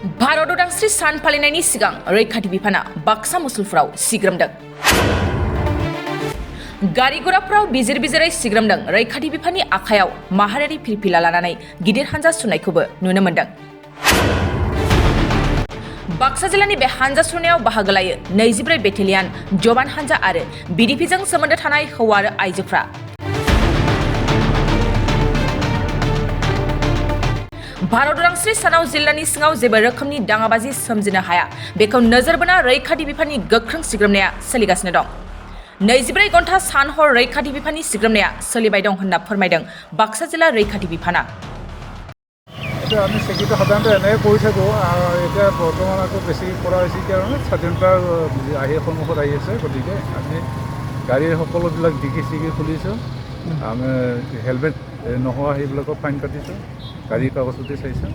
भारत उदांस्रि सान फालिनायनि सिगां रैखाथि बिफाना बाक्सा मुसलपुराव सिग्रोमदों। गारि गुराफोराव बिजिरै सिग्रोमदों रैखाथि बिफाननि आखायाव माहारियारि फिरफिला लानानै गिदिर हानजा सुरनायखौबो नुनो मोन्दों। बाक्सा जिल्लानि बे हानजा सुरनायाव बाहागो लायो 24 बेटेलियन जवान हानजा आरो बिडिपिजों सोमोन्दो थानाय हौवा आरो आइजोफ्रा। भारत उदांस्रि सानाव जिल्लानि सिङाव जेबो रोखोमनि दाङाबाजि सोमजिनो हाया बेखौ नोजोर बोना रैखाथि बिफाननि गोख्रों सिग्रोमनाया सोलिगासिनो दं। 24 घन्टा सान हर रैखाथि बिफाननि सिग्रोमनाया सोलिबाय दं होनना फोरमायदों बाक्सा जिल्ला रैखाथि बिफाना। আমি চেকিংটো সাধাৰণতে এনেকৈ কৰি থাকোঁ আৰু এতিয়া বৰ্তমান আকৌ বেছি কৰা হৈছে কাৰণে স্বাধীনতাৰ আহি সন্মুখত আহি আছে, গতিকে আমি গাড়ীৰ সকলোবিলাক ডিকি চিকি খুলিছোঁ, আমি হেলমেট নোহোৱা সেইবিলাকক ফাইন কাটিছোঁ, গাড়ীৰ কাগজ পাতি চাইছোঁ,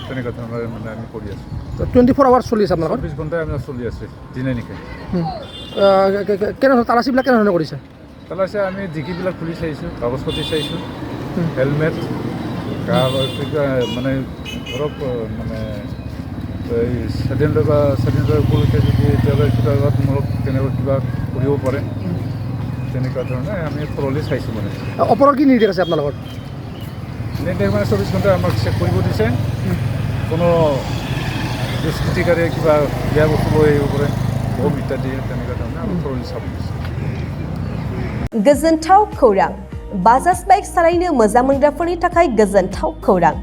তেনেকুৱা ধৰণৰ মানে আমি কৰি আছোঁ। 24 আৱাৰ্ছ চলি আছে আপোনালোকৰ? 24 ঘণ্টাই আমাৰ চলি আছে দিনে নিশাই। কেনেধৰণৰ তালাচীবিলাক কেনেধৰণে কৰিছে? তালাচী আমি ডিকিবিলাক খুলি চাইছোঁ, কাগজ পাতি চাইছোঁ, হেলমেট মানে ধৰক মানে এই স্বাধীনতা উপলক্ষে যদি এতিয়ালৈ কিবা তেনেকুৱা কিবা কৰিব পাৰে তেনেকুৱা ধৰণে আমি থৰলি চাইছোঁ। মানে অপৰাধ কি নিৰ্দেশ আছে আপোনালোকৰ? নিৰ্দেশ মানে 24 ঘণ্টা আমাক চেক কৰিব দিছে, কোনো দুষ্কৃতিকাৰীয়ে কিবা বেয়া বস্তু লৈ আহিব পাৰে, বম ইত্যাদি তেনেকুৱা ধৰণে আমাক থৰলি চাব দিছে। गोजोनथाव खौरां बाजाज बाइक सालायनो मोजां मोनग्राफोरनि थाखाय गोजोनथाव खौरां।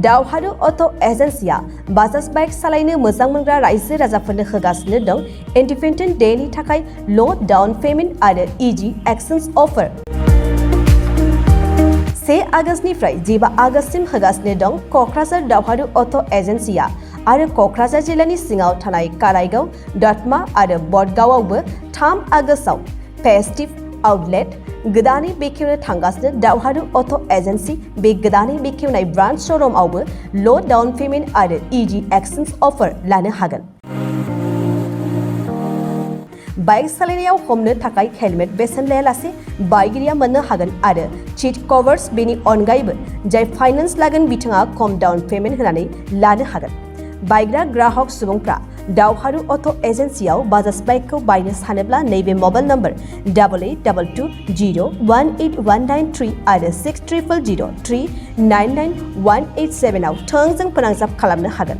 दावहारु अट' एजेन्सिया बाजाज बाइक सालायनो मोजां मोनग्रा रायजो राजाफोरनो होगासिनो दं इन्डिपेन्डेन्ट डेनि थाखाय ल' डाउन पेमेन्ट आरो इजि एक्सचेन्ज अफार। 1 आगस्तनिफ्राय 15 आगस्तसिम होगासिनो दं क'क्राझार दावहारु अट' एजेन्सिया आरो क'क्राझार जिल्लानि सिङाव थानाय काराइगाव, दतमा आरो बडगावआवबो 3 आगस्टआव फेस्टिभ आउटलेट गोदानै बेखेवनो थांगासिनो दावहारु अट' एजेन्सि। बे गोदानै बेखेवनाय ब्रान्च श'रुमआवबो ल' डाउन पेमेन्ट आरो इजि एक्सचेन्ज अफार लानो हागोन। बाइक सालायनायाव हमनो थाखाय हेलमेट बेसेन लायालासे बाइगिरिया मोननो हागोन आरो सीट कभार्स। बेनि अनगायैबो जाय फाइनेन्स लागोन बिथाङा खम डाउन पेमेन्ट होनानै लानो हागोन। बायग्रा ग्राहक सुबुंफ्रा दावहारु अट' एजेन्सियाव बाजाज बाइकखौ बायनो सानोब्ला नैबे मबाइल नम्बर 8822018193 आरो 600003991187 आव थोंजों फोनांजाब खालामनो हागोन।